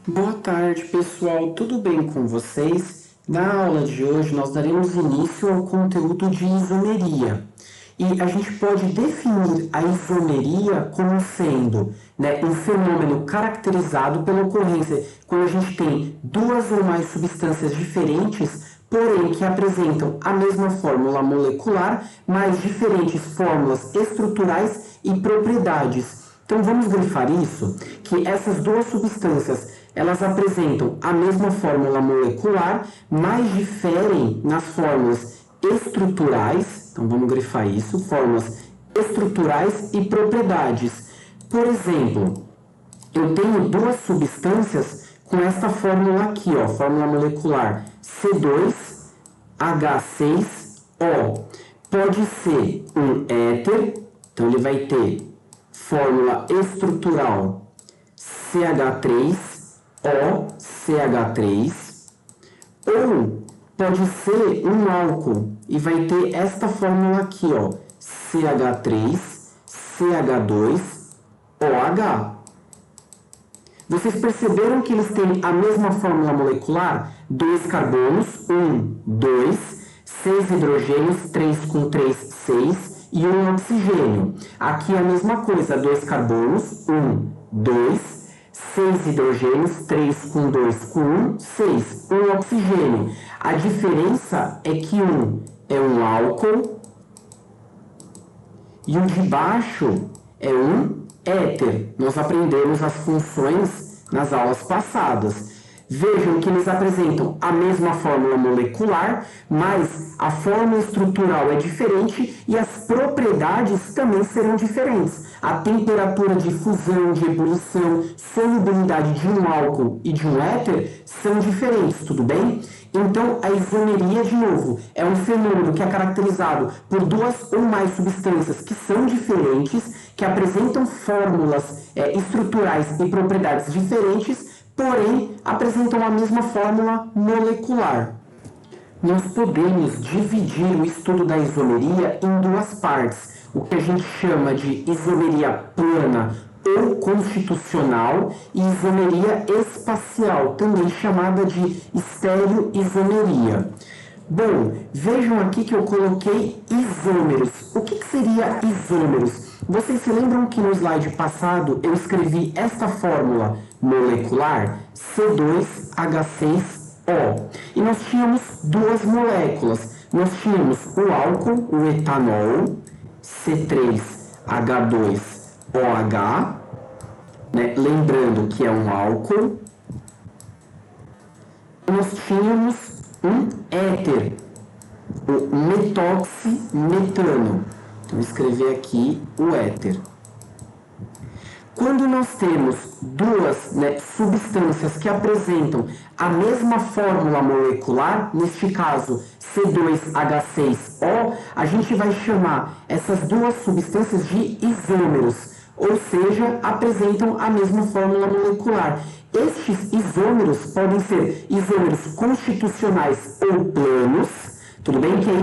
Boa tarde, pessoal. Tudo bem com vocês? Na aula de hoje, nós daremos início ao conteúdo de isomeria. E a gente pode definir a isomeria como sendo, um fenômeno caracterizado pela ocorrência quando a gente tem duas ou mais substâncias diferentes, porém que apresentam a mesma fórmula molecular, mas diferentes fórmulas estruturais e propriedades. Então vamos grifar isso, que essas duas substâncias elas apresentam a mesma fórmula molecular, mas diferem nas fórmulas estruturais. Então vamos grifar isso, fórmulas estruturais e propriedades. Por exemplo, eu tenho duas substâncias com esta fórmula aqui, ó, fórmula molecular C2H6O. Pode ser um éter, então ele vai ter fórmula estrutural CH3O, CH3, ou pode ser um álcool e vai ter esta fórmula aqui, ó, CH3, CH2, OH. Vocês perceberam que eles têm a mesma fórmula molecular? 2 carbonos, 1, 2, 6 hidrogênios, 3 com 3, 6 e 1 oxigênio. Aqui é a mesma coisa, 2 carbonos, 1, 2, 6 hidrogênios, 3 com 2 com 1, 6, 1 oxigênio. A diferença é que um é um álcool e o de baixo é um éter. Nós aprendemos as funções nas aulas passadas. Vejam que eles apresentam a mesma fórmula molecular, mas a fórmula estrutural é diferente e as propriedades também serão diferentes. A temperatura de fusão, de ebulição, solubilidade de um álcool e de um éter são diferentes, tudo bem? Então, a isomeria, de novo, é um fenômeno que é caracterizado por duas ou mais substâncias que são diferentes, que apresentam fórmulas estruturais e propriedades diferentes, porém apresentam a mesma fórmula molecular. Nós podemos dividir o estudo da isomeria em duas partes, o que a gente chama de isomeria plana ou constitucional e isomeria espacial, também chamada de estereoisomeria. Bom, vejam aqui que eu coloquei isômeros. O que seria isômeros? Vocês se lembram que no slide passado eu escrevi esta fórmula molecular C2H6O e nós tínhamos duas moléculas. Nós tínhamos o álcool, o etanol, C3H2OH, lembrando que é um álcool. Nós tínhamos um éter, o metoximetano. Então, escrever aqui o éter. Quando nós temos duas substâncias que apresentam a mesma fórmula molecular, neste caso C2H6O, a gente vai chamar essas duas substâncias de isômeros, ou seja, apresentam a mesma fórmula molecular. Estes isômeros podem ser isômeros constitucionais ou planos, tudo bem? Que aí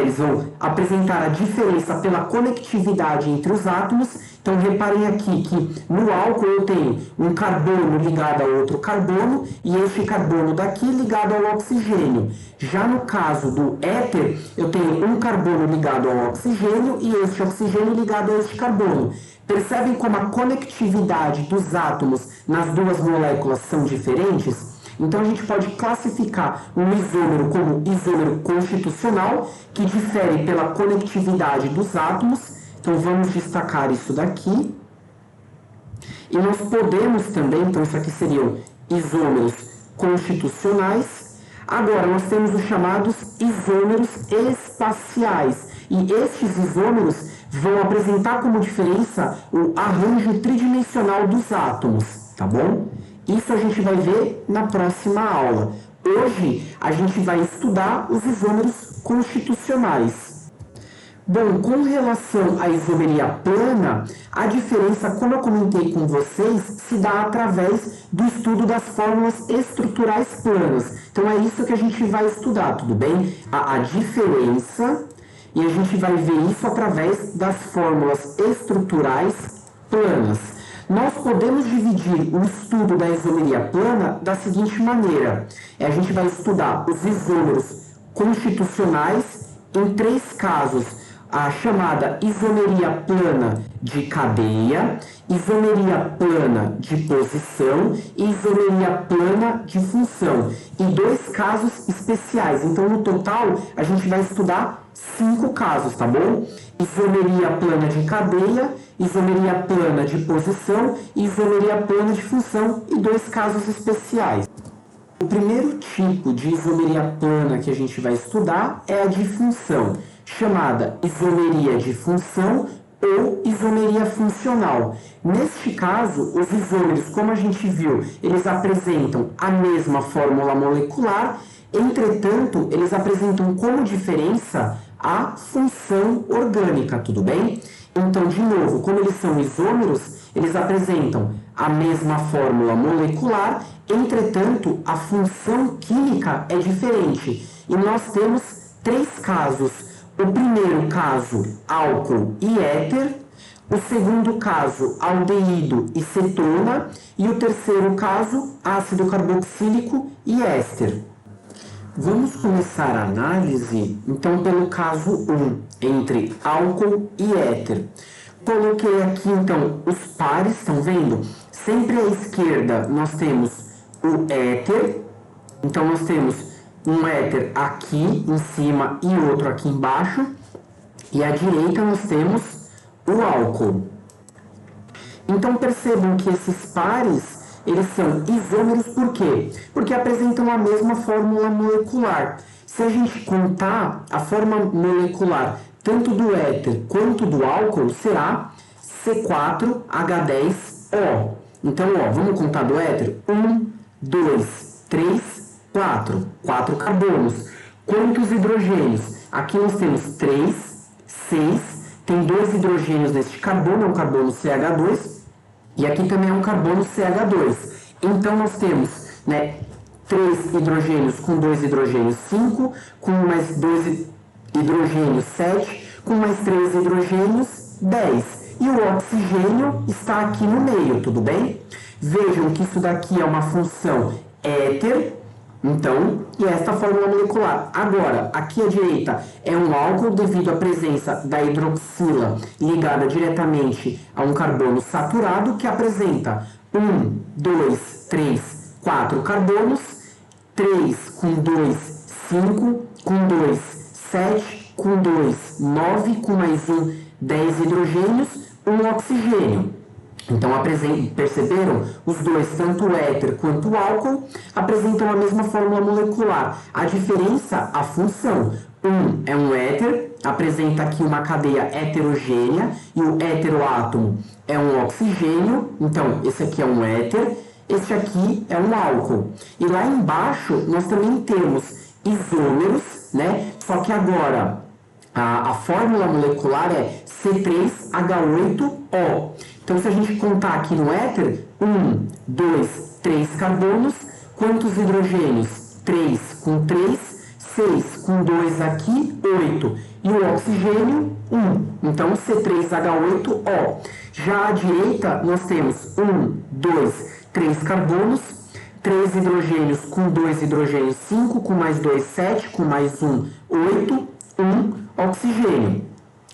eles vão apresentar a diferença pela conectividade entre os átomos. Então, reparem aqui que no álcool eu tenho um carbono ligado a outro carbono e este carbono daqui ligado ao oxigênio. Já no caso do éter, eu tenho um carbono ligado ao oxigênio e este oxigênio ligado a este carbono. Percebem como a conectividade dos átomos nas duas moléculas são diferentes? Então, a gente pode classificar um isômero como isômero constitucional, que difere pela conectividade dos átomos. Então, vamos destacar isso daqui. E nós podemos também, então, isso aqui seriam isômeros constitucionais. Agora, nós temos os chamados isômeros espaciais. E estes isômeros vão apresentar como diferença o arranjo tridimensional dos átomos, tá bom? Isso a gente vai ver na próxima aula. Hoje, a gente vai estudar os isômeros constitucionais. Bom, com relação à isomeria plana, a diferença, como eu comentei com vocês, se dá através do estudo das fórmulas estruturais planas. Então, é isso que a gente vai estudar, tudo bem? A diferença, e a gente vai ver isso através das fórmulas estruturais planas. Nós podemos dividir o estudo da isomeria plana da seguinte maneira. A gente vai estudar os isômeros constitucionais em 3 casos. A chamada isomeria plana de cadeia, isomeria plana de posição e isomeria plana de função. E 2 casos especiais. Então, no total, a gente vai estudar 5 casos, tá bom? Isomeria plana de cadeia, isomeria plana de posição e isomeria plana de função e 2 casos especiais. O primeiro tipo de isomeria plana que a gente vai estudar é a de função, chamada isomeria de função ou isomeria funcional. Neste caso, os isômeros, como a gente viu, eles apresentam a mesma fórmula molecular, entretanto, eles apresentam como diferença a função orgânica, tudo bem? Então, de novo, como eles são isômeros, eles apresentam a mesma fórmula molecular, entretanto, a função química é diferente. E nós temos 3 casos. O primeiro caso, álcool e éter. O segundo caso, aldeído e cetona. E o terceiro caso, ácido carboxílico e éster. Vamos começar a análise, então, pelo caso 1, entre álcool e éter. Coloquei aqui, então, os pares, estão vendo? Sempre à esquerda nós temos o éter, então nós temos um éter aqui em cima e outro aqui embaixo, e à direita nós temos o álcool. Então percebam que esses pares, eles são isômeros por quê? Porque apresentam a mesma fórmula molecular. Se a gente contar a fórmula molecular tanto do éter quanto do álcool, será C4H10O. Então, vamos contar do éter? 1, 2, 3, 4. 4 carbonos. Quantos hidrogênios? Aqui nós temos 3, 6. Tem 2 hidrogênios neste carbono, é um carbono CH2. E aqui também é um carbono CH2. Então, nós temos 3 hidrogênios com 2 hidrogênios, 5. Com mais 2 hidrogênios, 7. Com mais 3 hidrogênios, 10. E o oxigênio está aqui no meio, tudo bem? Vejam que isso daqui é uma função éter, então, e esta fórmula molecular. Agora, aqui à direita é um álcool devido à presença da hidroxila ligada diretamente a um carbono saturado que apresenta 1, 2, 3, 4 carbonos, 3 com 2, 5, com 2, 7, com 2, 9, com mais 1, 10 hidrogênios, um oxigênio. Então, perceberam? Os dois, tanto o éter quanto o álcool, apresentam a mesma fórmula molecular. A diferença, a função. Um é um éter, apresenta aqui uma cadeia heterogênea, e o heteroátomo é um oxigênio. Então, esse aqui é um éter, este aqui é um álcool. E lá embaixo, nós também temos isômeros, né? Só que agora, a fórmula molecular é C3H8O. Então, se a gente contar aqui no éter, 1, 2, 3 carbonos, quantos hidrogênios? 3 com 3, 6 com 2 aqui, 8. E o oxigênio, 1. Então, C3H8O. Já à direita, nós temos 1, 2, 3 carbonos, 3 hidrogênios com 2 hidrogênios, 5, com mais 2, 7, com mais 1, 8, 1 oxigênio.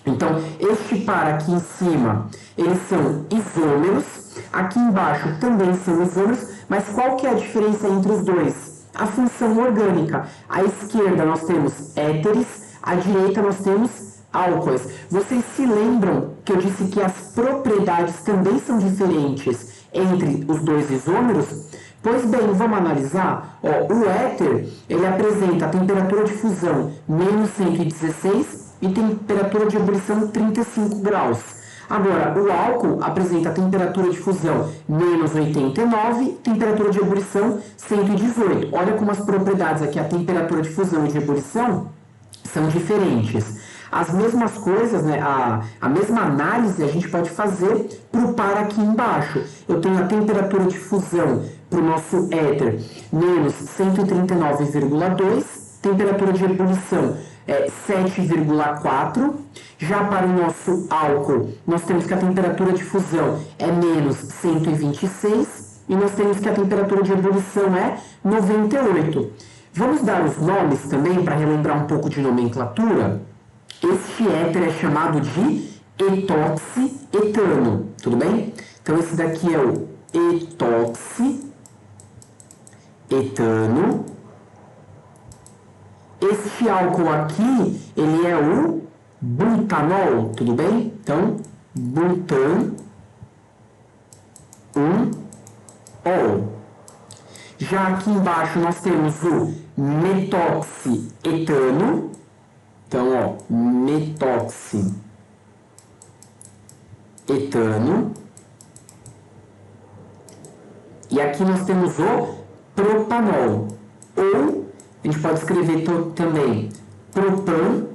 Então, este par aqui em cima, eles são isômeros. Aqui embaixo também são isômeros, mas qual que é a diferença entre os dois? A função orgânica. À esquerda nós temos éteres, à direita nós temos álcoois. Vocês se lembram que eu disse que as propriedades também são diferentes entre os dois isômeros? Pois bem, vamos analisar. O éter, ele apresenta a temperatura de fusão menos 116 e temperatura de ebulição 35 graus. Agora, o álcool apresenta a temperatura de fusão menos 89, temperatura de ebulição 118. Olha como as propriedades aqui, a temperatura de fusão e de ebulição, são diferentes. As mesmas coisas, né, a mesma análise a gente pode fazer para o par aqui embaixo. Eu tenho a temperatura de fusão para o nosso éter menos 139,2, temperatura de ebulição é 7,4. Já para o nosso álcool, nós temos que a temperatura de fusão é menos 126 e nós temos que a temperatura de ebulição é 98. Vamos dar os nomes também para relembrar um pouco de nomenclatura. Este éter é chamado de etoxietano, tudo bem? Então esse daqui é o etoxietano. Este álcool aqui, ele é o butanol, tudo bem? Então, butanol. Já aqui embaixo nós temos o metoxietano. Então, ó, metoxietano. E aqui nós temos o propanol. Ou, a gente pode escrever também propanol.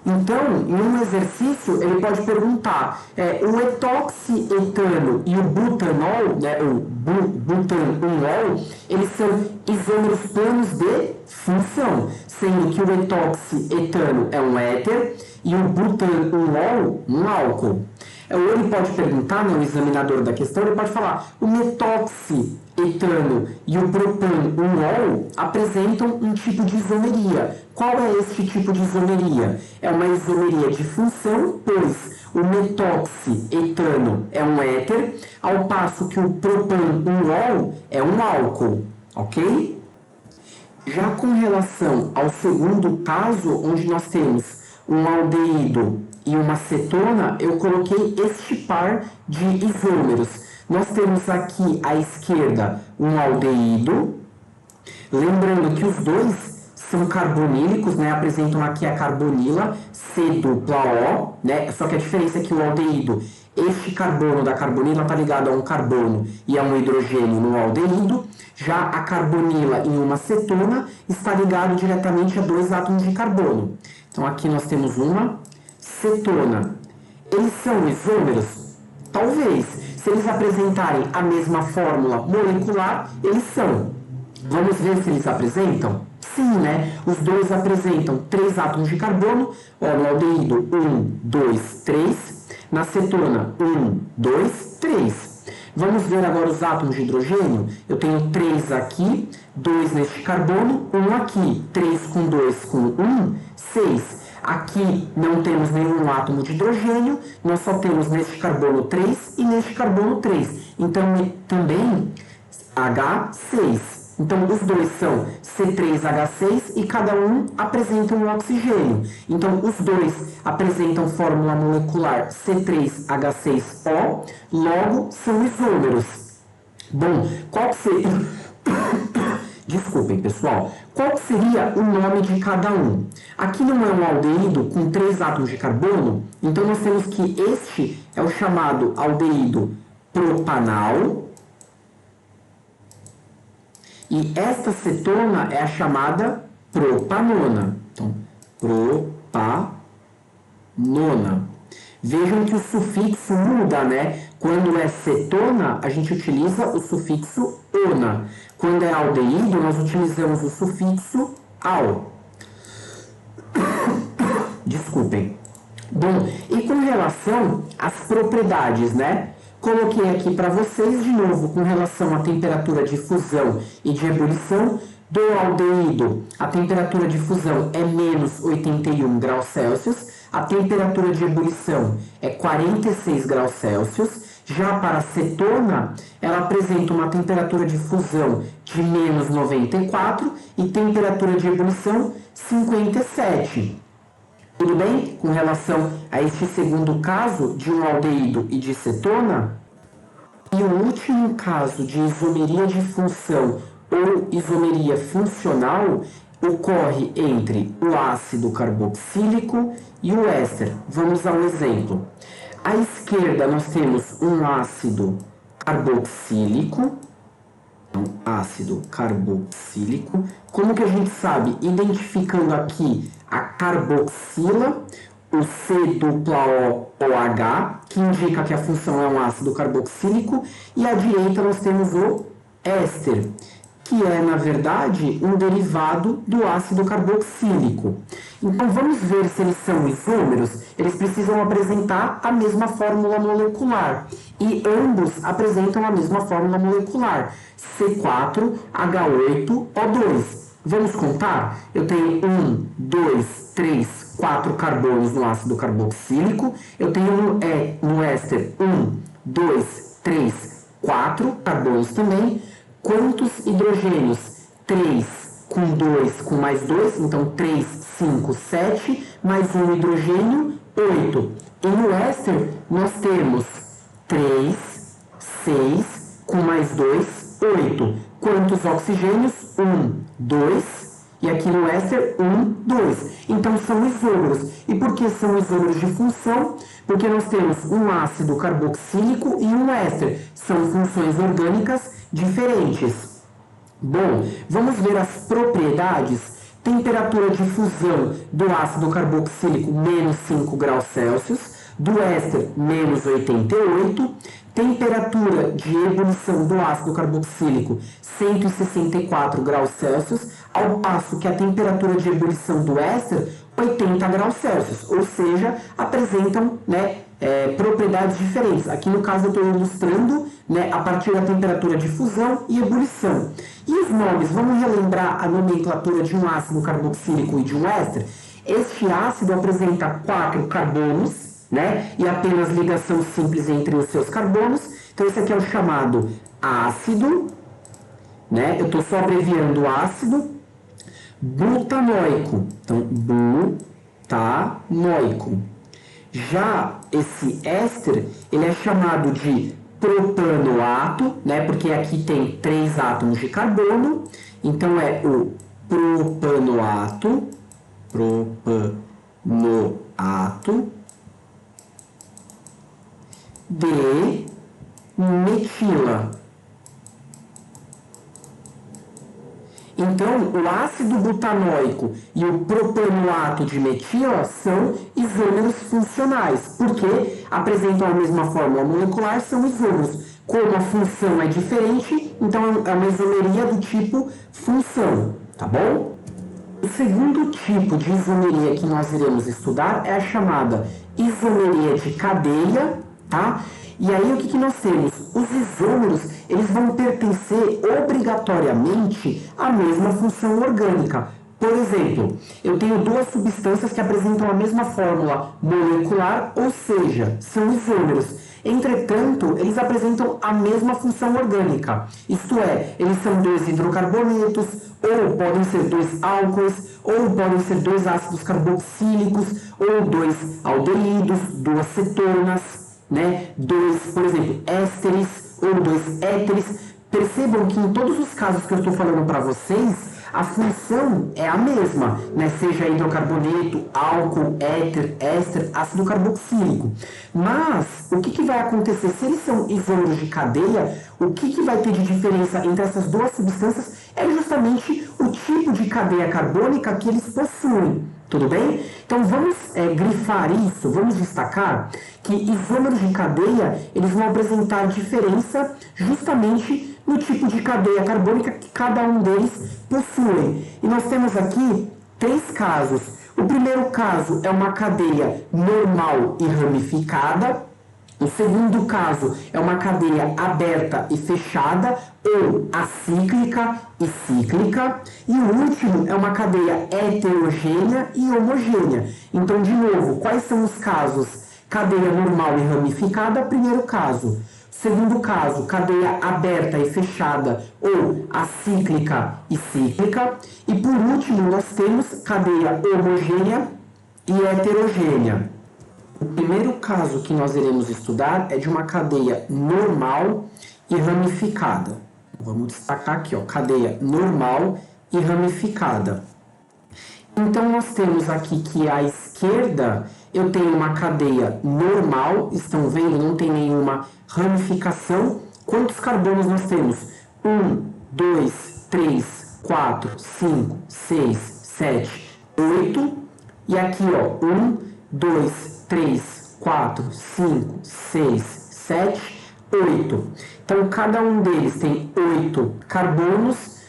Então, em um exercício, ele pode perguntar, o etoxietano e o butanol, né, o butanol, eles são isômeros planos de função, sendo que o etoxietano é um éter e o butanol um álcool. Ou ele pode perguntar, no examinador da questão, ele pode falar, o metoxietano e o propanol apresentam um tipo de isomeria. Qual é este tipo de isomeria? É uma isomeria de função, pois o metoxietano é um éter, ao passo que o propanol é um álcool, ok? Já com relação ao segundo caso, onde nós temos um aldeído e uma cetona, eu coloquei este par de isômeros. Nós temos aqui à esquerda um aldeído, lembrando que os dois são carbonílicos, né? Apresentam aqui a carbonila, C-O, né? Só que a diferença é que o aldeído, este carbono da carbonila está ligado a um carbono e a um hidrogênio no aldeído, já a carbonila em uma cetona está ligado diretamente a dois átomos de carbono. Então aqui nós temos uma cetona. Eles são isômeros? Talvez. Se eles apresentarem a mesma fórmula molecular, eles são. Vamos ver se eles apresentam? Sim, né? Os dois apresentam 3 átomos de carbono. Ó, no aldeído, 1, 2, 3. Na cetona, 1, 2, 3. Vamos ver agora os átomos de hidrogênio. Eu tenho 3 aqui, 2 neste carbono, 1 aqui. 3 com 2 com 1, 6. Aqui não temos nenhum átomo de hidrogênio, nós só temos neste carbono 3 e neste carbono 3. Então, também H6. Então, os dois são C3H6 e cada um apresenta um oxigênio. Então, os dois apresentam fórmula molecular C3H6O, logo são isômeros. Bom, qual seria... Desculpem, pessoal. Qual seria o nome de cada um? Aqui não é um aldeído com 3 átomos de carbono, então nós temos que este é o chamado aldeído propanal. E esta cetona é a chamada propanona. Então, propanona. Vejam que o sufixo muda, né? Quando é cetona, a gente utiliza o sufixo ona. Quando é aldeído, nós utilizamos o sufixo al. Desculpem. Bom, e com relação às propriedades, né? Coloquei aqui para vocês, de novo, com relação à temperatura de fusão e de ebulição do aldeído. A temperatura de fusão é menos 81 graus Celsius, a temperatura de ebulição é 46 graus Celsius. Já para a cetona, ela apresenta uma temperatura de fusão de menos 94 e temperatura de ebulição 57. Tudo bem com relação a este segundo caso de um aldeído e de cetona? E o último caso de isomeria de função ou isomeria funcional ocorre entre o ácido carboxílico e o éster. Vamos a um exemplo. À esquerda nós temos um ácido carboxílico. Como que a gente sabe? Identificando aqui a carboxila, o C-O-OH, que indica que a função é um ácido carboxílico, e à direita nós temos o éster. que é, na verdade, um derivado do ácido carboxílico. Então, vamos ver se eles são isômeros. Eles precisam apresentar a mesma fórmula molecular. E ambos apresentam a mesma fórmula molecular, C4H8O2. Vamos contar? Eu tenho 1, 2, 3, 4 carbonos no ácido carboxílico. Eu tenho no éster 1, 2, 3, 4 carbonos também. Quantos hidrogênios? 3 com 2 com mais 2, então 3, 5, 7, mais um hidrogênio, 8. E no éster nós temos 3, 6, com mais 2, 8. Quantos oxigênios? 1, 2, e aqui no éster 1, 2. Então são isômeros. E por que são isômeros de função? Porque nós temos um ácido carboxílico e um éster. São funções orgânicas diferentes. Bom, vamos ver as propriedades. Temperatura de fusão do ácido carboxílico, menos 5 graus Celsius. Do éster, menos 88. Temperatura de ebulição do ácido carboxílico, 164 graus Celsius, ao passo que a temperatura de ebulição do éster, 80 graus Celsius, ou seja, apresentam propriedades diferentes. Aqui no caso eu estou ilustrando a partir da temperatura de fusão e ebulição. E os nomes, vamos relembrar a nomenclatura de um ácido carboxílico e de um éster? Este ácido apresenta 4 carbonos, e apenas ligação simples entre os seus carbonos. Então esse aqui é o chamado ácido, eu estou só abreviando ácido butanoico. Então, butanoico. Já esse éster, ele é chamado de propanoato, porque aqui tem 3 átomos de carbono. Então é o propanoato, de metila. Então, o ácido butanoico e o propanoato de metila são isômeros funcionais, porque apresentam a mesma fórmula molecular, são isômeros. Como a função é diferente, então é uma isomeria do tipo função, tá bom? O segundo tipo de isomeria que nós iremos estudar é a chamada isomeria de cadeia, tá? E aí o que nós temos? Os isômeros, eles vão pertencer obrigatoriamente à mesma função orgânica. Por exemplo, eu tenho duas substâncias que apresentam a mesma fórmula molecular, ou seja, são isômeros. Entretanto, eles apresentam a mesma função orgânica. Isto é, eles são 2 hidrocarbonetos, ou podem ser 2 álcoois, ou podem ser 2 ácidos carboxílicos, ou 2 aldeídos, 2 cetonas, 2, por exemplo, ésteres ou 2 éteres. Percebam que em todos os casos que eu estou falando para vocês, a função é a mesma, seja hidrocarboneto, álcool, éter, éster, ácido carboxílico. Mas o que vai acontecer? Se eles são isômeros de cadeia, o que vai ter de diferença entre essas duas substâncias é justamente o tipo de cadeia carbônica que eles possuem. Tudo bem? Então vamos grifar isso, vamos destacar que isômeros de cadeia, eles vão apresentar diferença justamente no tipo de cadeia carbônica que cada um deles possui. E nós temos aqui 3 casos. O primeiro caso é uma cadeia normal e ramificada. O segundo caso é uma cadeia aberta e fechada, ou acíclica e cíclica. E o último é uma cadeia heterogênea e homogênea. Então, de novo, quais são os casos? Cadeia normal e ramificada, primeiro caso. Segundo caso, cadeia aberta e fechada, ou acíclica e cíclica. E por último, nós temos cadeia homogênea e heterogênea. O primeiro caso que nós iremos estudar é de uma cadeia normal e ramificada. Vamos destacar aqui, cadeia normal e ramificada. Então, nós temos aqui que à esquerda eu tenho uma cadeia normal, estão vendo? Não tem nenhuma ramificação. Quantos carbonos nós temos? 1, 2, 3, 4, 5, 6, 7, 8. E aqui, 1, 2, 3, 4, 5, 6, 7, 8. Então, cada um deles tem 8 carbonos.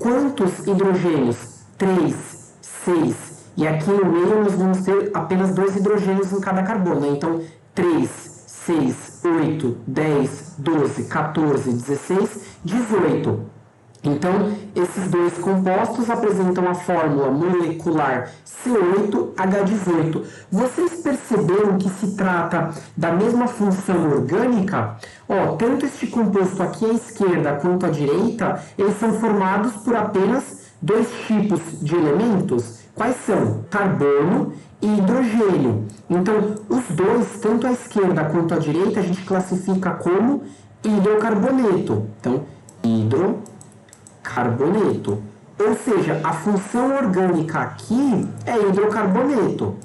Quantos hidrogênios? 3, 6. E aqui no meio nós vamos ter apenas 2 hidrogênios em cada carbono, né? Então, 3, 6, 8, 10, 12, 14, 16, 18. Então, esses dois compostos apresentam a fórmula molecular C8H18. Vocês perceberam que se trata da mesma função orgânica? Ó, tanto este composto aqui à esquerda quanto à direita, eles são formados por apenas 2 tipos de elementos. Quais são? Carbono e hidrogênio. Então, os dois, tanto à esquerda quanto à direita, a gente classifica como hidrocarboneto. Então, hidrocarboneto. Ou seja, a função orgânica aqui é hidrocarboneto.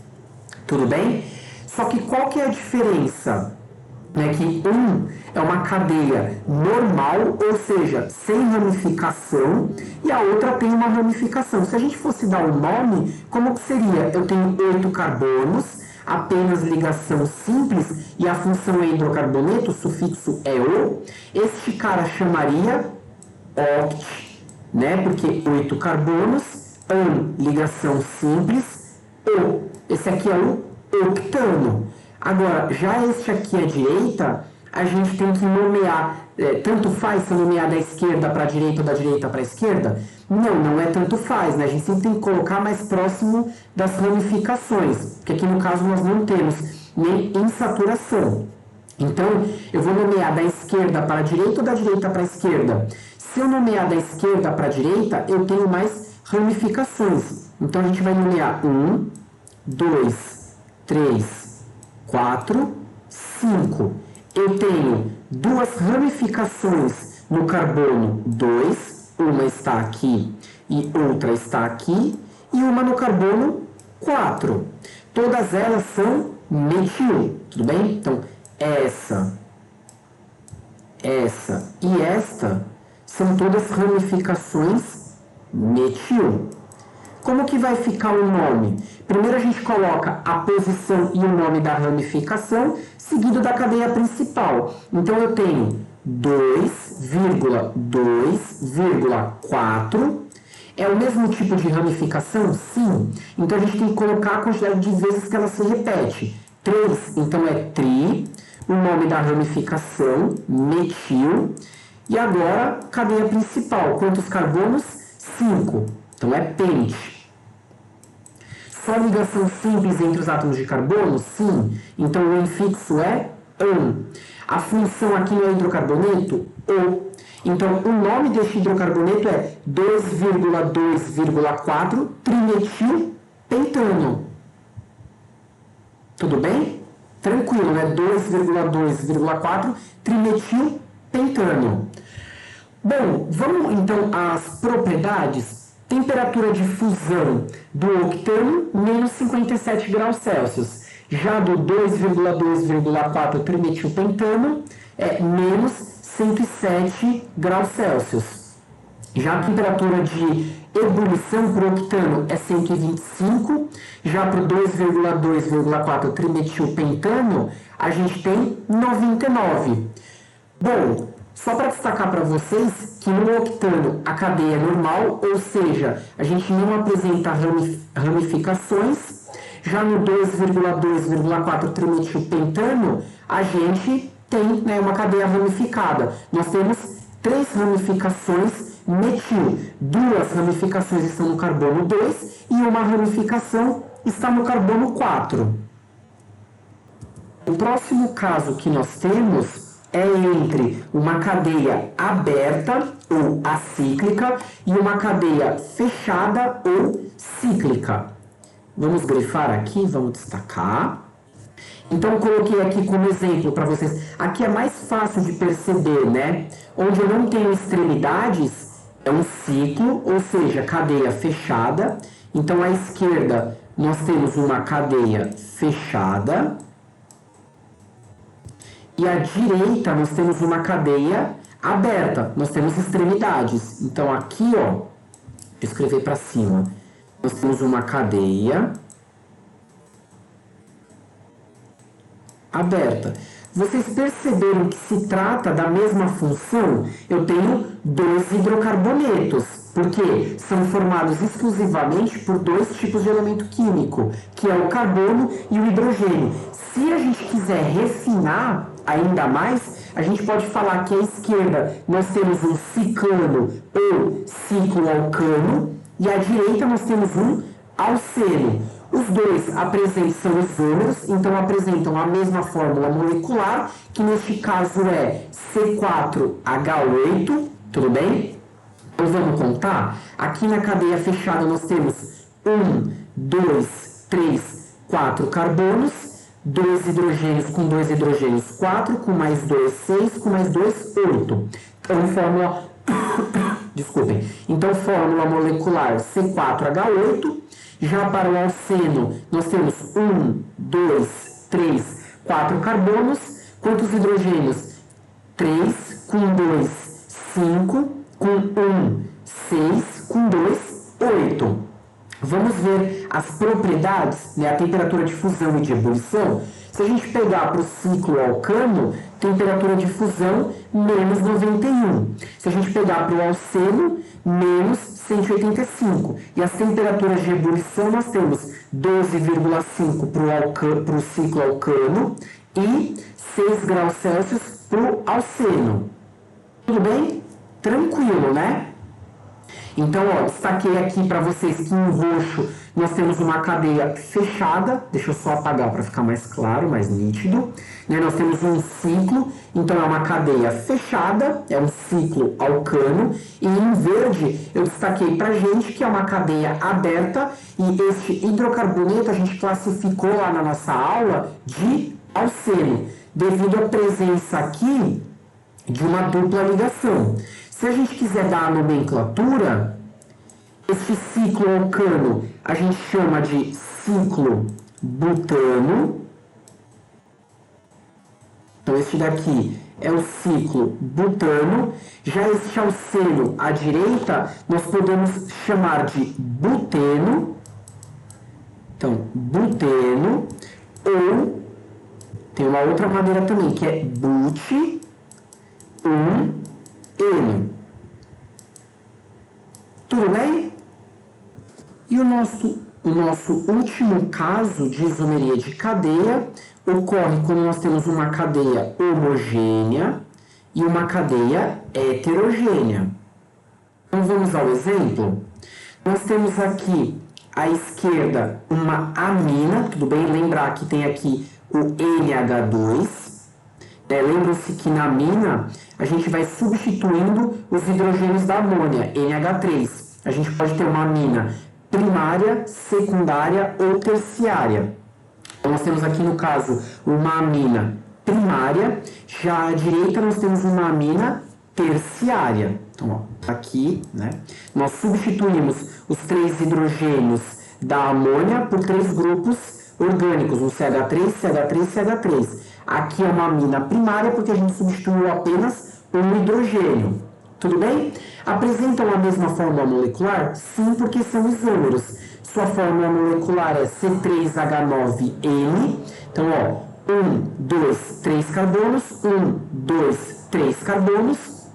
Tudo bem? Só que qual que é a diferença? Que um é uma cadeia normal, ou seja, sem ramificação, e a outra tem uma ramificação. Se a gente fosse dar um nome, como que seria? Eu tenho 8 carbonos, apenas ligação simples, e a função é hidrocarboneto, o sufixo é o. Este cara chamaria oct, né? Porque 8 carbonos, ligação simples, o. Esse aqui é o octano. Agora, já este aqui à direita, a gente tem que nomear, tanto faz se nomear da esquerda para a direita ou da direita para a esquerda? Não é tanto faz, né? A gente sempre tem que colocar mais próximo das ramificações, porque aqui no caso nós não temos nem insaturação. Então, eu vou nomear da esquerda para a direita ou da direita para a esquerda? Se eu nomear da esquerda para a direita, eu tenho mais ramificações. Então, a gente vai nomear 1, 2, 3, 4, 5. Eu tenho 2 ramificações no carbono 2, uma está aqui e outra está aqui, e uma no carbono 4. Todas elas são metil, tudo bem? Então, essa e esta são todas ramificações metil. Como que vai ficar o nome? Primeiro a gente coloca a posição e o nome da ramificação, seguido da cadeia principal. Então eu tenho 2,2,4. É o mesmo tipo de ramificação? Sim. Então a gente tem que colocar a quantidade de vezes que ela se repete. 3, então é tri. O nome da ramificação, metil. E agora, cadeia principal. Quantos carbonos? 5. Então é pente. Só ligação simples entre os átomos de carbono? Sim. Então o infixo é an. A função aqui no hidrocarboneto? O. Então o nome deste hidrocarboneto é 2,2,4 trimetilpentano. Tudo bem? Tranquilo, né? 2,2,4 trimetilpentano. Bom, vamos então às propriedades. Temperatura de fusão do octano, menos 57 graus Celsius. Já do 2,2,4 trimetilpentano, é menos 107 graus Celsius. Já a temperatura de ebulição para o octano é 125. Já para o 2,2,4 trimetilpentano, a gente tem 99. Bom, só para destacar para vocês que no octano a cadeia é normal, ou seja, a gente não apresenta ramificações. Já no 2,2,4 trimetilpentano, a gente tem, né, uma cadeia ramificada. Nós temos 3 ramificações metil. 2 ramificações estão no carbono 2 e uma ramificação está no carbono 4. O próximo caso que nós temos é entre uma cadeia aberta ou acíclica e uma cadeia fechada ou cíclica. Vamos grifar aqui, vamos destacar. Então, eu coloquei aqui como exemplo para vocês. Aqui é mais fácil de perceber, né? Onde eu não tenho extremidades, é um ciclo, ou seja, cadeia fechada. Então, à esquerda, nós temos uma cadeia fechada. E à direita, nós temos uma cadeia aberta. Nós temos extremidades. Então, aqui, ó, deixa eu escrever para cima. Nós temos uma cadeia aberta. Vocês perceberam que se trata da mesma função? Eu tenho dois hidrocarbonetos, porque são formados exclusivamente por dois tipos de elemento químico, que é o carbono e o hidrogênio. Se a gente quiser refinar ainda mais, a gente pode falar que à esquerda nós temos um ciclano ou cicloalcano, e à direita nós temos um alceno. Os dois são isômeros, então apresentam a mesma fórmula molecular, que neste caso é C4H8, tudo bem? Então vamos contar? Aqui na cadeia fechada nós temos 1, 2, 3, 4 carbonos, 2 hidrogênios com 2 hidrogênios 4, com mais 2, 6, com mais 2, 8. Então fórmula... Desculpem. Então fórmula molecular C4H8. Já para o alceno, nós temos 1, 2, 3, 4 carbonos. Quantos hidrogênios? 3, com 2, 5, com 1, 6, com 2, 8. Vamos ver as propriedades, né, a temperatura de fusão e de ebulição. Se a gente pegar para o ciclo alcano, temperatura de fusão menos 91. Se a gente pegar para o alceno, menos 185. E as temperaturas de ebulição nós temos 12,5 para o ciclo alcano e 6 graus Celsius para o alceno. Tudo bem? Tranquilo, né? Então, ó, destaquei aqui para vocês que em roxo nós temos uma cadeia fechada. Deixa eu só apagar para ficar mais claro, mais nítido. Né? Nós temos um ciclo, então é uma cadeia fechada, é um ciclo alcano. E em verde eu destaquei para gente que é uma cadeia aberta. E este hidrocarboneto a gente classificou lá na nossa aula de alceno, devido à presença aqui de uma dupla ligação. Se a gente quiser dar a nomenclatura, este ciclo alcano a gente chama de ciclo butano. Então, este daqui é o ciclo butano. Já este alceno à direita, nós podemos chamar de buteno. Então, buteno. Ou, tem uma outra maneira também, que é but, N. Tudo bem? E o nosso último caso de isomeria de cadeia ocorre quando nós temos uma cadeia homogênea e uma cadeia heterogênea. Então vamos ao exemplo. Nós temos aqui à esquerda uma amina, tudo bem? Lembrar que tem aqui o NH2. Lembram-se que na amina a gente vai substituindo os hidrogênios da amônia, NH3. A gente pode ter uma amina primária, secundária ou terciária. Então, nós temos aqui no caso uma amina primária, já à direita nós temos uma amina terciária. Então, ó, aqui, né, nós substituímos os 3 hidrogênios da amônia por 3 grupos orgânicos, um CH3, CH3, CH3. Aqui é uma amina primária porque a gente substituiu apenas um hidrogênio. Tudo bem? Apresentam a mesma fórmula molecular? Sim, porque são isômeros. Sua fórmula molecular é C3H9N. Então, ó, 1, 2, 3 carbonos, 1, 2, 3 carbonos.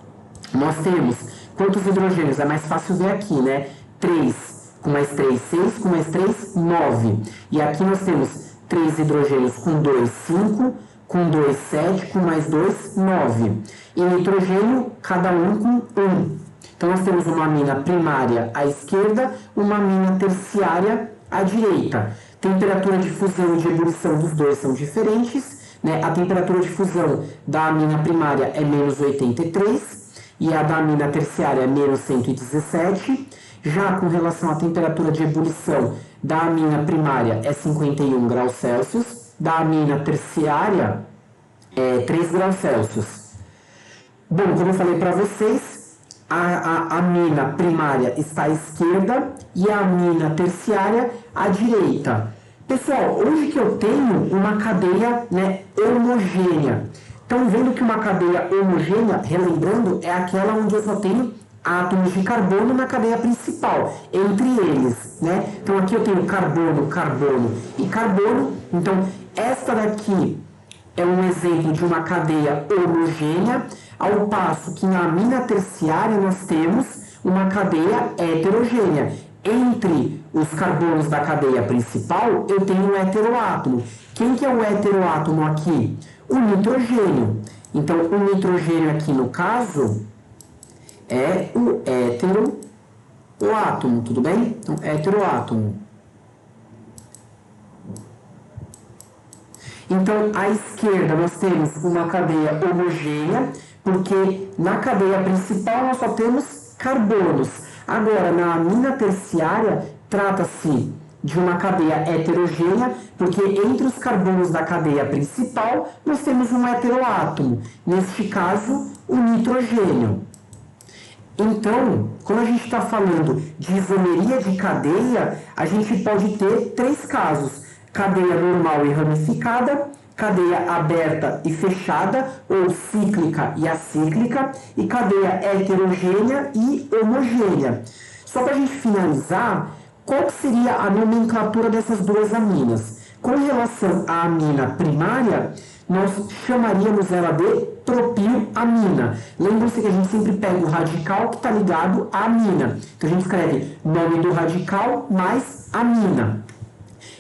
Nós temos quantos hidrogênios? É mais fácil ver aqui, né? 3 com mais 3, 6, com mais 3, 9. E aqui nós temos 3 hidrogênios com 2, 5, com 2, 7, com mais 2, 9. E nitrogênio, cada um com 1. Então, nós temos uma amina primária à esquerda, uma amina terciária à direita. Temperatura de fusão e de ebulição dos dois são diferentes, né? A temperatura de fusão da amina primária é menos 83 e a da amina terciária é menos 117. Já com relação à temperatura de ebulição da amina primária é 51 graus Celsius. Da amina terciária é 3 graus Celsius. Bom, como eu falei para vocês, a amina primária está à esquerda e a amina terciária à direita. Pessoal, hoje que eu tenho uma cadeia, né, homogênea. Estão vendo que uma cadeia homogênea, relembrando, é aquela onde eu só tenho átomos de carbono na cadeia principal, entre eles, né? Então aqui eu tenho carbono, carbono e carbono. Então esta daqui é um exemplo de uma cadeia homogênea, ao passo que na amina terciária nós temos uma cadeia heterogênea. Entre os carbonos da cadeia principal, eu tenho um heteroátomo. Quem que é o heteroátomo aqui? O nitrogênio. Então, o nitrogênio aqui, no caso, é o heteroátomo, tudo bem? Então, heteroátomo. Então, à esquerda, nós temos uma cadeia homogênea, porque na cadeia principal nós só temos carbonos. Agora, na amina terciária, trata-se de uma cadeia heterogênea, porque entre os carbonos da cadeia principal, nós temos um heteroátomo. Neste caso, o nitrogênio. Então, quando a gente está falando de isomeria de cadeia, a gente pode ter três casos: cadeia normal e ramificada, cadeia aberta e fechada, ou cíclica e acíclica, e cadeia heterogênea e homogênea. Só para a gente finalizar, qual seria a nomenclatura dessas duas aminas? Com relação à amina primária, nós chamaríamos ela de propilamina. Lembre-se que a gente sempre pega o radical que está ligado à amina. Então a gente escreve nome do radical mais amina.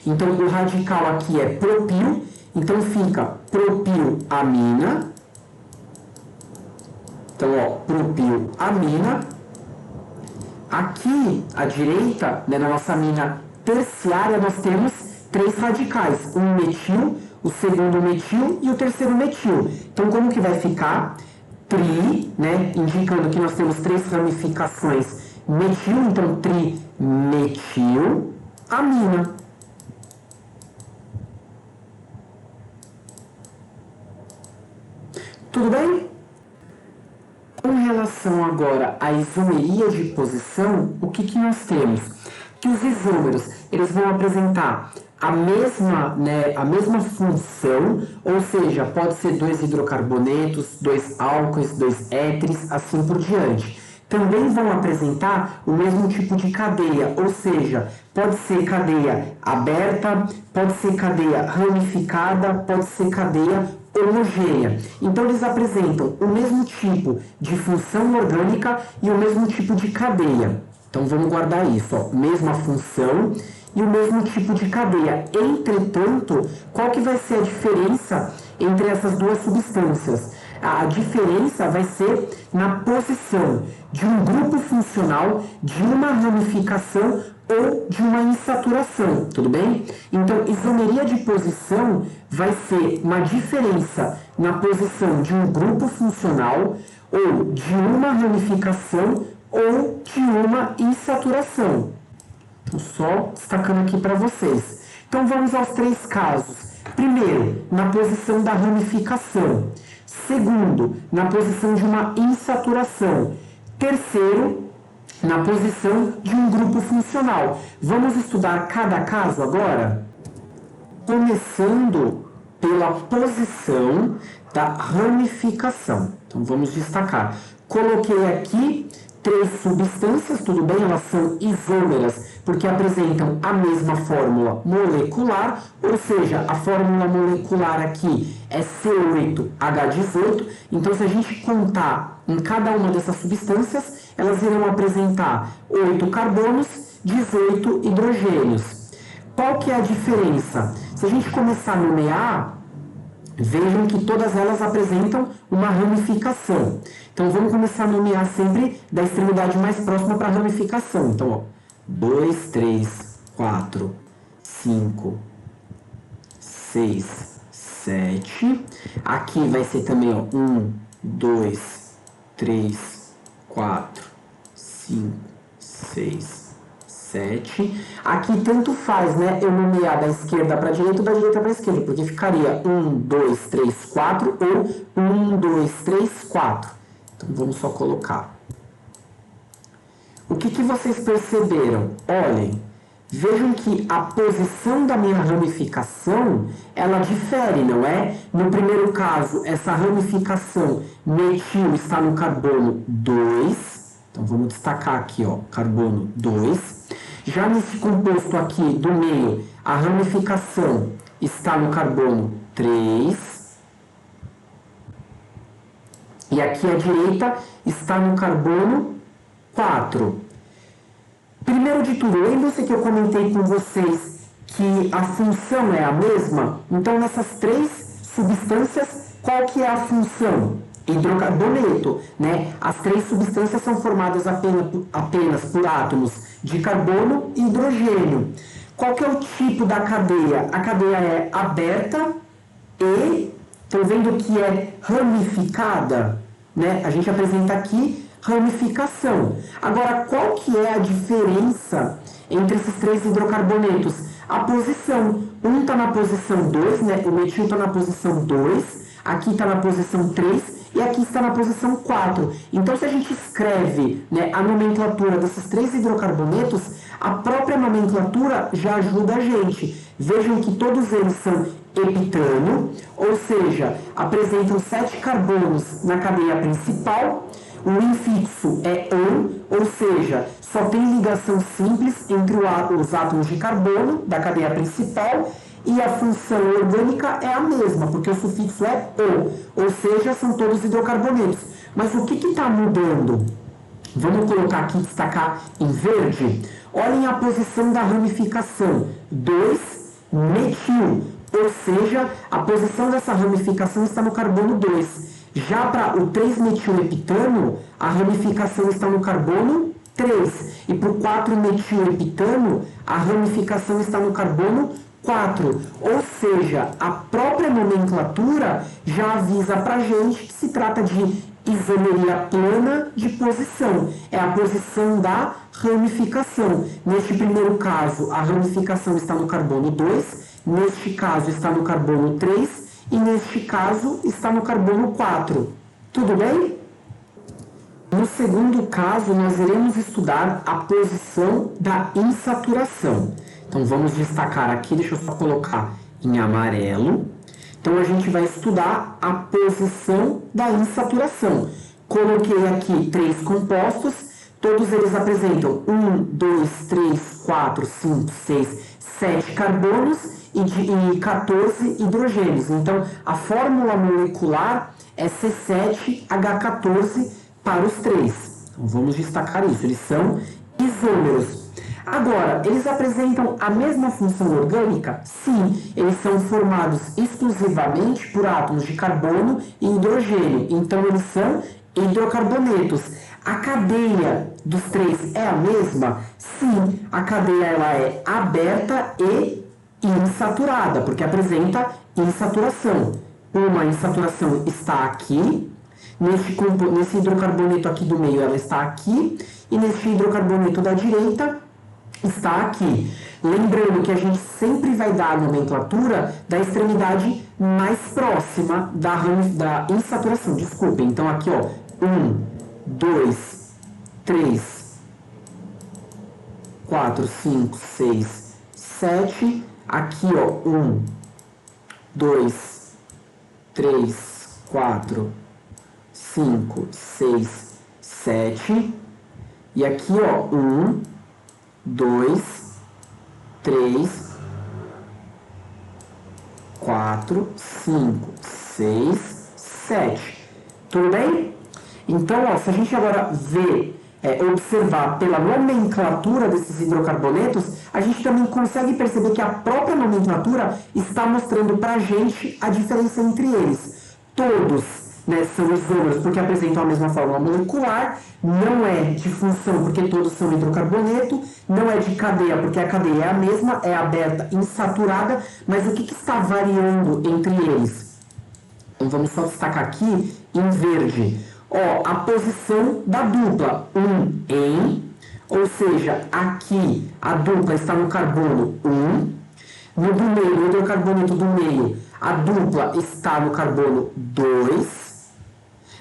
Então o radical aqui é propil, então fica propilamina. Então, ó, propilamina. Aqui à direita, né, na nossa amina terciária, nós temos três radicais: um metil, o segundo metil e o terceiro metil. Então, como que vai ficar? Tri, né, indicando que nós temos três ramificações metil, então trimetilamina. Tudo bem? Com relação agora à isomeria de posição, o que nós temos? Que os isômeros, eles vão apresentar a mesma função, ou seja, pode ser 2 hidrocarbonetos, 2 álcoois, 2 éteres, assim por diante. Também vão apresentar o mesmo tipo de cadeia, ou seja, pode ser cadeia aberta, pode ser cadeia ramificada, pode ser cadeia homogênea. Então, eles apresentam o mesmo tipo de função orgânica e o mesmo tipo de cadeia. Então, vamos guardar isso, ó, mesma função e o mesmo tipo de cadeia. Entretanto, qual que vai ser a diferença entre essas duas substâncias? A diferença vai ser na posição de um grupo funcional, de uma ramificação ou de uma insaturação, tudo bem? Então, isomeria de posição vai ser uma diferença na posição de um grupo funcional ou de uma ramificação ou de uma insaturação. Então, só destacando aqui para vocês. Então, vamos aos três casos. Primeiro, na posição da ramificação. Segundo, na posição de uma insaturação. Terceiro, na posição de um grupo funcional. Vamos estudar cada caso agora? Começando pela posição da ramificação. Então, vamos destacar. Coloquei aqui três substâncias, tudo bem? Elas são isômeras, porque apresentam a mesma fórmula molecular, ou seja, a fórmula molecular aqui é C8H18. Então, se a gente contar em cada uma dessas substâncias, elas irão apresentar 8 carbonos, 18 hidrogênios. Qual que é a diferença? Se a gente começar a nomear, vejam que todas elas apresentam uma ramificação. Então, vamos começar a nomear sempre da extremidade mais próxima para a ramificação. Então, ó, 2, 3, 4, 5, 6, 7. Aqui vai ser também, ó, 1, 2, 3, 4, 5, 6, 7. Aqui tanto faz, né, eu nomear da esquerda para a direita ou da direita para a esquerda, porque ficaria 1, 2, 3, 4 ou 1, 2, 3, 4. Então, vamos só colocar. O que vocês perceberam? Olhem, vejam que a posição da minha ramificação, ela difere, não é? No primeiro caso, essa ramificação metil está no carbono 2. Então, vamos destacar aqui, ó, carbono 2. Já nesse composto aqui do meio, a ramificação está no carbono 3. E aqui à direita está no carbono 4. Primeiro de tudo, lembra-se que eu comentei com vocês que a função é a mesma? Então, nessas três substâncias, qual que é a função? Hidrocarboneto, né? As três substâncias são formadas apenas por átomos de carbono e hidrogênio. Qual que é o tipo da cadeia? A cadeia é aberta e, estão vendo que é ramificada, né? A gente apresenta aqui ramificação. Agora, qual que é a diferença entre esses três hidrocarbonetos? A posição. Um está na posição 2, né? O metil está na posição 2, aqui está na posição 3 e aqui está na posição 4. Então, se a gente escreve, né, a nomenclatura desses três hidrocarbonetos, a própria nomenclatura já ajuda a gente. Vejam que todos eles são heptano, ou seja, apresentam 7 carbonos na cadeia principal. O infixo é an, ou seja, só tem ligação simples entre os átomos de carbono da cadeia principal, e a função orgânica é a mesma, porque o sufixo é o, ou seja, são todos hidrocarbonetos. Mas o que está mudando? Vamos colocar aqui, destacar em verde. Olhem a posição da ramificação, 2 metil, ou seja, a posição dessa ramificação está no carbono 2. Já para o 3-metilheptano, a ramificação está no carbono 3. E para o 4-metilheptano, a ramificação está no carbono 4. Ou seja, a própria nomenclatura já avisa para a gente que se trata de isomeria plana de posição. É a posição da ramificação. Neste primeiro caso, a ramificação está no carbono 2. Neste caso, está no carbono 3. E neste caso está no carbono 4. Tudo bem? No segundo caso, nós iremos estudar a posição da insaturação. Então vamos destacar aqui, deixa eu só colocar em amarelo. Então a gente vai estudar a posição da insaturação. Coloquei aqui 3 compostos, todos eles apresentam 1, 2, 3, 4, 5, 6, 7 carbonos e 14 hidrogênios. Então, a fórmula molecular é C7H14 para os 3. Então, vamos destacar isso. Eles são isômeros. Agora, eles apresentam a mesma função orgânica? Sim, eles são formados exclusivamente por átomos de carbono e hidrogênio. Então, eles são hidrocarbonetos. A cadeia dos 3 é a mesma? Sim, a cadeia ela é aberta e insaturada, porque apresenta insaturação. Uma insaturação está aqui, nesse hidrocarboneto aqui do meio ela está aqui, e nesse hidrocarboneto da direita está aqui. Lembrando que a gente sempre vai dar a nomenclatura da extremidade mais próxima da insaturação. Desculpem, então aqui ó, 1, 2, 3, 4, 5, 6, 7. Aqui, ó, 1, 2, 3, 4, 5, 6, 7. E aqui, ó, 1, 2, 3, 4, 5, 6, 7. Tudo bem? Então, ó, se a gente agora observar pela nomenclatura desses hidrocarbonetos, a gente também consegue perceber que a própria nomenclatura está mostrando para a gente a diferença entre eles. Todos, né, são isômeros porque apresentam a mesma fórmula molecular, não é de função porque todos são hidrocarboneto, não é de cadeia porque a cadeia é a mesma, é aberta, insaturada, mas o que está variando entre eles? Então vamos só destacar aqui em verde. Ó, a posição da dupla, em, ou seja, aqui a dupla está no carbono 1, no do meio, no hidrocarboneto do meio, a dupla está no carbono 2.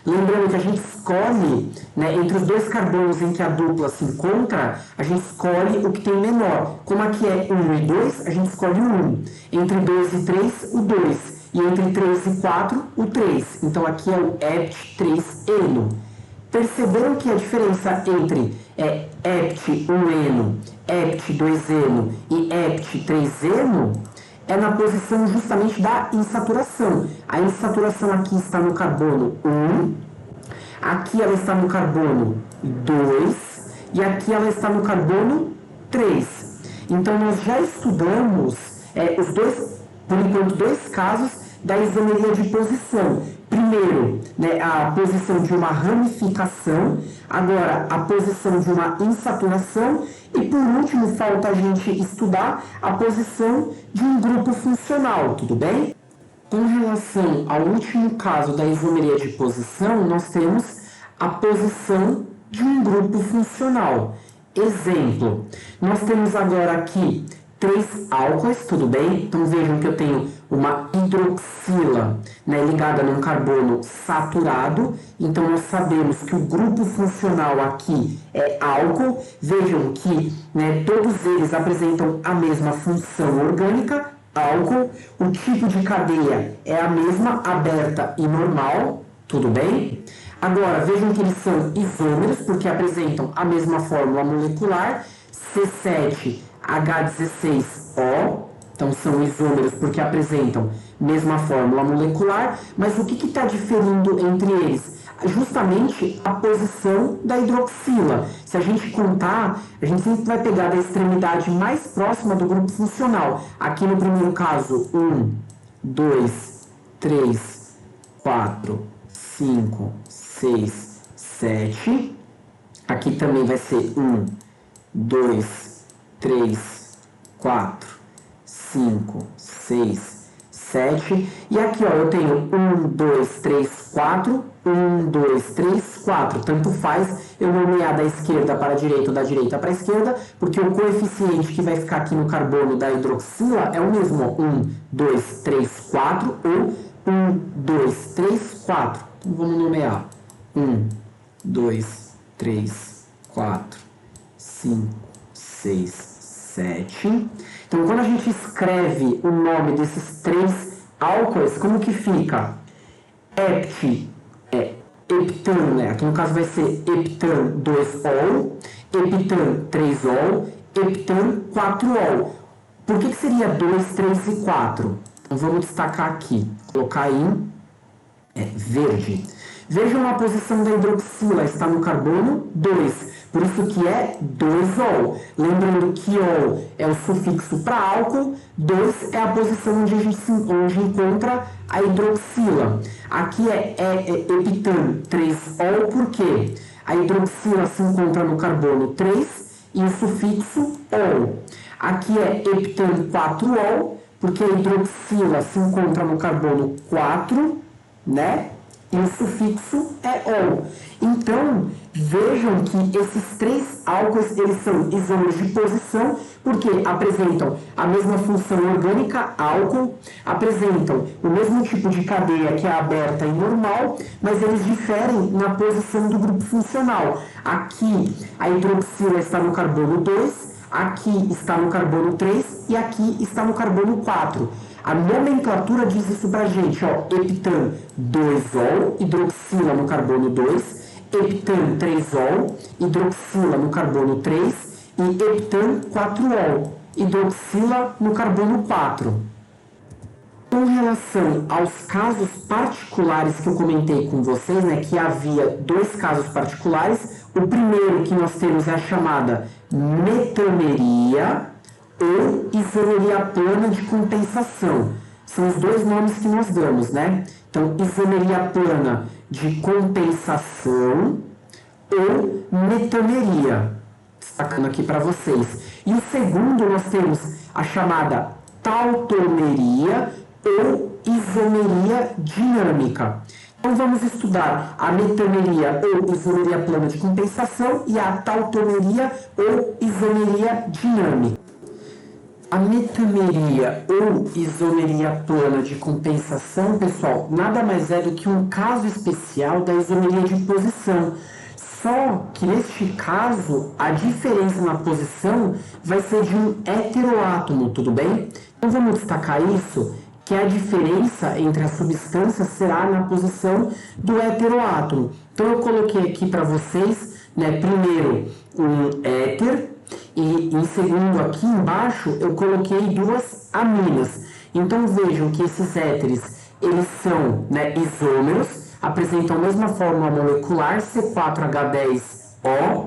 Lembrando que a gente escolhe, né, entre os dois carbonos em que a dupla se encontra, a gente escolhe o que tem menor. Como aqui é 1 e 2, a gente escolhe o 1. Entre 2 e 3, o 2. E entre 3 e 4, o 3. Então, aqui é o hept3-eno. Perceberam que a diferença entre hept1-eno, hept2-eno e hept3-eno é na posição justamente da insaturação. A insaturação aqui está no carbono 1, Aqui ela está no carbono 2 e aqui ela está no carbono 3. Então, nós já estudamos os dois, por enquanto, dois casos da isomeria de posição. Primeiro, né, a posição de uma ramificação, agora a posição de uma insaturação e, por último, falta a gente estudar a posição de um grupo funcional, tudo bem? Com relação ao último caso da isomeria de posição, nós temos a posição de um grupo funcional. Exemplo, nós temos agora aqui 3 álcoois, tudo bem? Então vejam que eu tenho uma hidroxila, né, ligada num carbono saturado. Então nós sabemos que o grupo funcional aqui é álcool. Vejam que, né, todos eles apresentam a mesma função orgânica, álcool. O tipo de cadeia é a mesma, aberta e normal, tudo bem? Agora vejam que eles são isômeros porque apresentam a mesma fórmula molecular, C7H16O. Então são isômeros porque apresentam mesma fórmula molecular, mas o que está diferindo entre eles? Justamente a posição da hidroxila. Se a gente contar, a gente sempre vai pegar da extremidade mais próxima do grupo funcional. Aqui no primeiro caso, 1, 2, 3, 4, 5, 6, 7. Aqui também vai ser 1, 2, 3, 4, 5, 6, 7. E aqui, ó, eu tenho 1, 2, 3, 4. 1, 2, 3, 4. Tanto faz eu nomear da esquerda para a direita ou da direita para a esquerda, porque o coeficiente que vai ficar aqui no carbono da hidroxila é o mesmo. 1, 2, 3, 4 ou 1, 2, 3, 4. Então vamos nomear. 1, 2, 3, 4, 5, 6, 7. Então, quando a gente escreve o nome desses 3 álcoois, como que fica? Heptano, né? Aqui no caso vai ser heptano 2-ol, heptano 3-ol, heptano 4-ol. Por que seria 2, 3 e 4? Então, vamos destacar aqui, colocar em verde. Vejam a posição da hidroxila, está no carbono 2, por isso que é 2-ol. Lembrando que ol é o sufixo para álcool, 2 é a posição onde encontra a hidroxila. Aqui é heptano 3-ol, porque a hidroxila se encontra no carbono 3 e o sufixo ol. Aqui é heptano 4-ol, porque a hidroxila se encontra no carbono 4, né? E o sufixo é ol. Então, vejam que esses 3 álcoois, eles são isômeros de posição, porque apresentam a mesma função orgânica, álcool, apresentam o mesmo tipo de cadeia, que é aberta e normal, mas eles diferem na posição do grupo funcional. Aqui, a hidroxila está no carbono 2, aqui está no carbono 3 e aqui está no carbono 4. A nomenclatura diz isso pra gente, ó, heptano 2-ol, hidroxila no carbono 2, heptano 3-ol, hidroxila no carbono 3 e heptano 4-ol, hidroxila no carbono 4. Com relação aos casos particulares que eu comentei com vocês, né, que havia 2 casos particulares, o primeiro que nós temos é a chamada metameria ou isomeria plana de compensação. São os 2 nomes que nós damos, né? Então, isomeria plana de compensação ou metameria. Destacando aqui para vocês. E o segundo, nós temos a chamada tautomeria ou isomeria dinâmica. Então, vamos estudar a metameria ou isomeria plana de compensação e a tautomeria ou isomeria dinâmica. A metameria ou isomeria plana de compensação, pessoal, nada mais é do que um caso especial da isomeria de posição. Só que neste caso, a diferença na posição vai ser de um heteroátomo, tudo bem? Então vamos destacar isso, que a diferença entre as substâncias será na posição do heteroátomo. Então eu coloquei aqui para vocês, né, primeiro um éter, e em segundo, aqui embaixo, eu coloquei 2 aminas. Então, vejam que esses éteres, eles são, né, isômeros. apresentam a mesma fórmula molecular, C4H10O,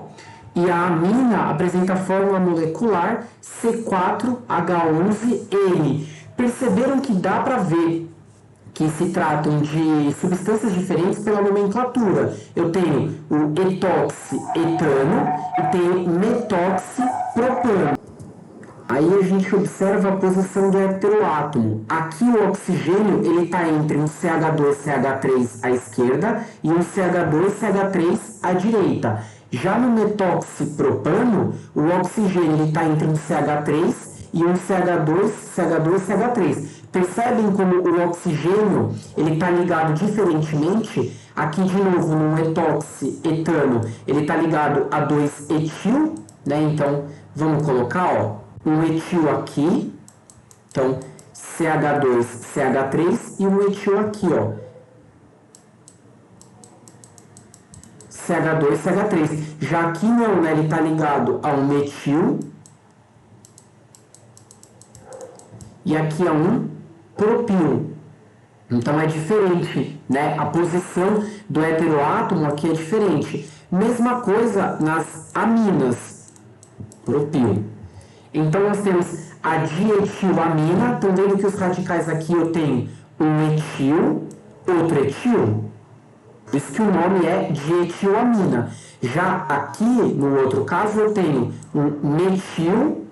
e a amina apresenta a fórmula molecular C4H11N. Perceberam que dá para ver que se tratam de substâncias diferentes pela nomenclatura. Eu tenho o etoxi-etano e tenho metoxi-propano. Aí a gente observa a posição do heteroátomo. Aqui o oxigênio ele está entre um CH2CH3 à esquerda e um CH2CH3 à direita. Já no metoxipropano, o oxigênio está entre um CH3 e um CH2CH3. Percebem como o oxigênio ele está ligado diferentemente? Aqui de novo no etoxi-etano ele está ligado a 2-etil, né? Então vamos colocar, ó, um etil aqui, então CH2CH3 e um etil aqui, ó, CH2CH3. Já aqui não, né? Ele está ligado a um metil e aqui a um propil. Então é diferente, né? A posição do heteroátomo aqui é diferente. Mesma coisa nas aminas, propil. Então nós temos a dietilamina. Estão vendo que os radicais aqui eu tenho um etil, outro etil? Por isso que o nome é dietilamina. Já aqui, no outro caso, eu tenho um metil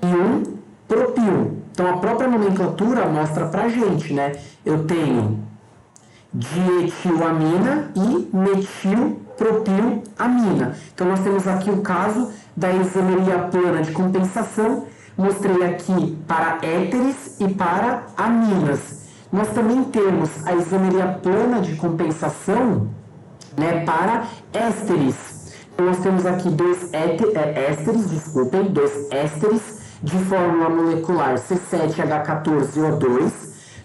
e um propil. Então a própria nomenclatura mostra pra gente, né? Eu tenho dietilamina e metilpropilamina. Então nós temos aqui o caso da isomeria plana de compensação. Mostrei aqui para éteres e para aminas. Nós também temos a isomeria plana de compensação, né, para ésteres. Então nós temos aqui dois ésteres de fórmula molecular C7H14O2.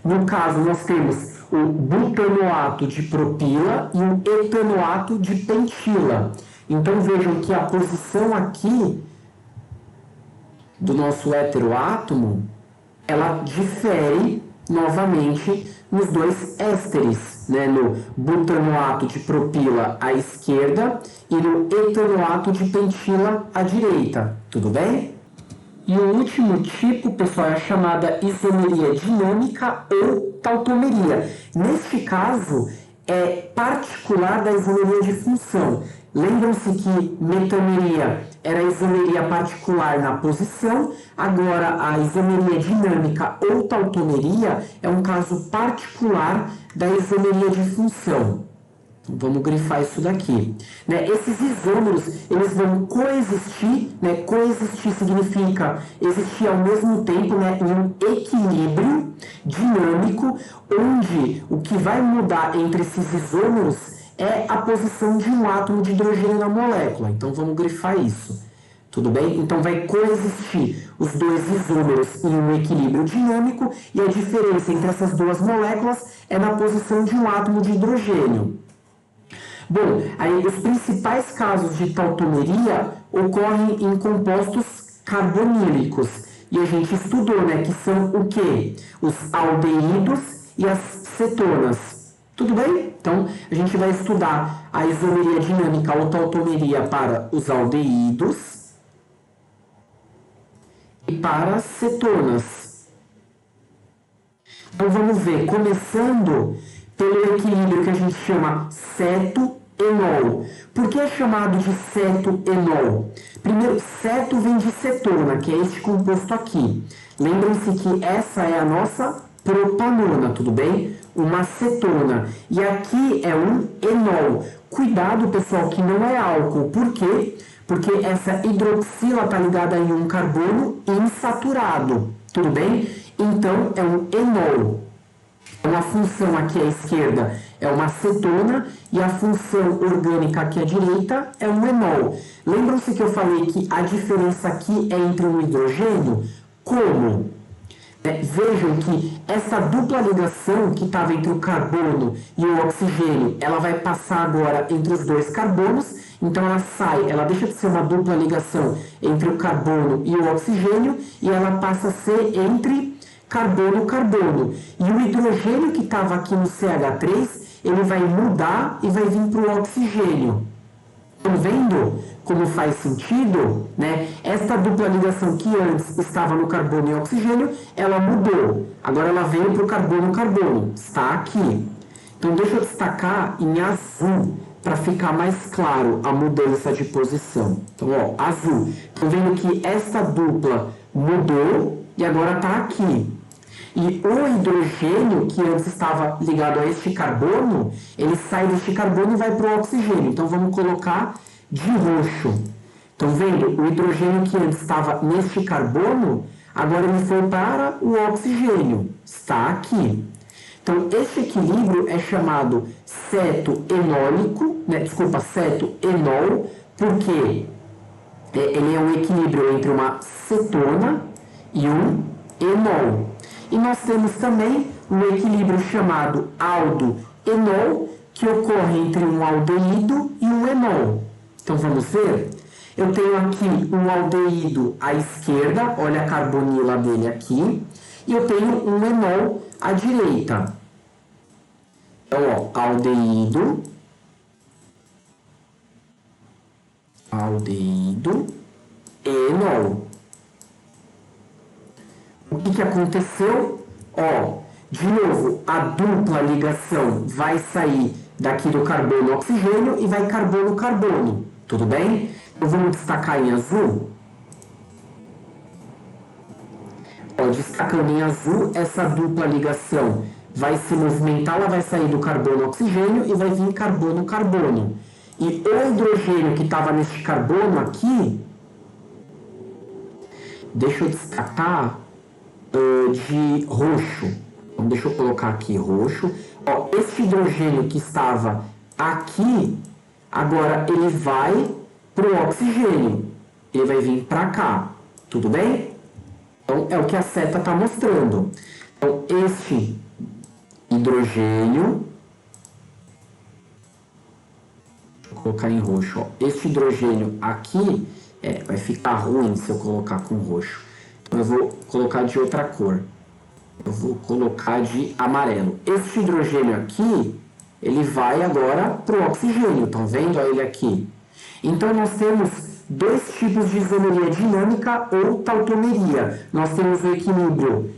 No caso, nós temos o butanoato de propila e o etanoato de pentila. Então vejam que a posição aqui do nosso heteroátomo, ela difere novamente nos dois ésteres, né? No butanoato de propila à esquerda e no etanoato de pentila à direita. Tudo bem? E o último tipo, pessoal, é a chamada isomeria dinâmica ou tautomeria. Neste caso, é particular da isomeria de função. Lembram-se que metameria era a isomeria particular na posição, agora a isomeria dinâmica ou tautomeria é um caso particular da isomeria de função. Vamos grifar isso daqui. Né? Esses isômeros, eles vão coexistir, né? Coexistir significa existir ao mesmo tempo, né? Em um equilíbrio dinâmico, onde o que vai mudar entre esses isômeros é a posição de um átomo de hidrogênio na molécula. Então vamos grifar isso. Tudo bem? Então vai coexistir os dois isômeros em um equilíbrio dinâmico e a diferença entre essas duas moléculas é na posição de um átomo de hidrogênio. Bom, aí os principais casos de tautomeria ocorrem em compostos carbonílicos. E a gente estudou, né, que são o quê? Os aldeídos e as cetonas. Tudo bem? Então, a gente vai estudar a isomeria dinâmica ou tautomeria para os aldeídos e para as cetonas. Então, vamos ver, começando pelo equilíbrio que a gente chama ceto-enol. Por que é chamado de ceto-enol? Primeiro, ceto vem de cetona, que é este composto aqui. Lembrem-se que essa é a nossa propanona, tudo bem? Uma cetona. E aqui é um enol. Cuidado, pessoal, que não é álcool. Por quê? Porque essa hidroxila está ligada em um carbono insaturado, tudo bem? Então, é um enol. Então, a função aqui à esquerda é uma cetona e a função orgânica aqui à direita é um enol. Lembram-se que eu falei que a diferença aqui é entre um hidrogênio? Como? Vejam que essa dupla ligação que estava entre o carbono e o oxigênio, ela vai passar agora entre os dois carbonos, então ela sai, ela deixa de ser uma dupla ligação entre o carbono e o oxigênio e ela passa a ser entre carbono-carbono. E o hidrogênio que estava aqui no CH3, ele vai mudar e vai vir para o oxigênio. Estão vendo como faz sentido, né? Esta dupla ligação que antes estava no carbono e oxigênio, ela mudou. Agora ela veio para o carbono-carbono. Está aqui. Então deixa eu destacar em azul para ficar mais claro a mudança de posição. Então, ó, azul. Estão vendo que esta dupla mudou e agora está aqui. E o hidrogênio, que antes estava ligado a este carbono, ele sai deste carbono e vai para o oxigênio. Então, vamos colocar de roxo. Estão vendo? O hidrogênio que antes estava neste carbono, agora ele foi para o oxigênio. Está aqui. Então, este equilíbrio é chamado ceto-enólico, ceto-enol, porque ele é um equilíbrio entre uma cetona e um enol. E nós temos também um equilíbrio chamado aldo-enol, que ocorre entre um aldeído e um enol. Então, vamos ver? Eu tenho aqui um aldeído à esquerda, olha a carbonila dele aqui, e eu tenho um enol à direita. Então, ó, aldeído, enol. O que aconteceu? Ó, de novo, a dupla ligação vai sair daqui do carbono-oxigênio e vai carbono-carbono. Tudo bem? Então, vamos destacar em azul. Ó, destacando em azul, essa dupla ligação vai se movimentar, ela vai sair do carbono-oxigênio e vai vir carbono-carbono. E o hidrogênio que estava neste carbono aqui, deixa eu destacar de roxo. Então, deixa eu colocar aqui roxo. Ó, esse hidrogênio que estava aqui, agora ele vai para o oxigênio. Ele vai vir para cá. Tudo bem? Então, é o que a seta está mostrando. Então, este hidrogênio, vou colocar em roxo, ó. Este hidrogênio aqui, vai ficar ruim se eu colocar com roxo. Então, eu vou colocar de outra cor. Eu vou colocar de amarelo. Este hidrogênio aqui, ele vai agora para o oxigênio. Estão vendo ele aqui? Então, nós temos dois tipos de isomeria dinâmica ou tautomeria. Nós temos o equilíbrio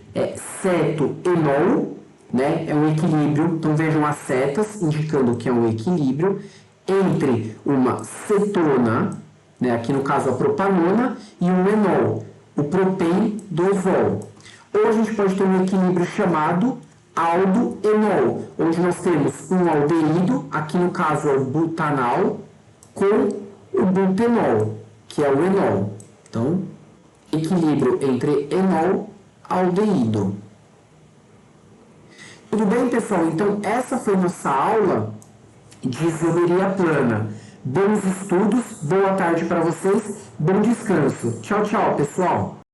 ceto-enol, né? É um equilíbrio, então vejam as setas indicando que é um equilíbrio entre uma cetona, né? Aqui no caso a propanona, e um enol, o propendosol. Ou a gente pode ter um equilíbrio chamado aldo-enol, onde nós temos um aldeído, aqui no caso é o butanal, com o butenol, que é o enol. Então, equilíbrio entre enol e aldeído. Tudo bem, pessoal? Então, essa foi nossa aula de isomeria plana. Bons estudos, boa tarde para vocês, bom descanso. Tchau, tchau, pessoal!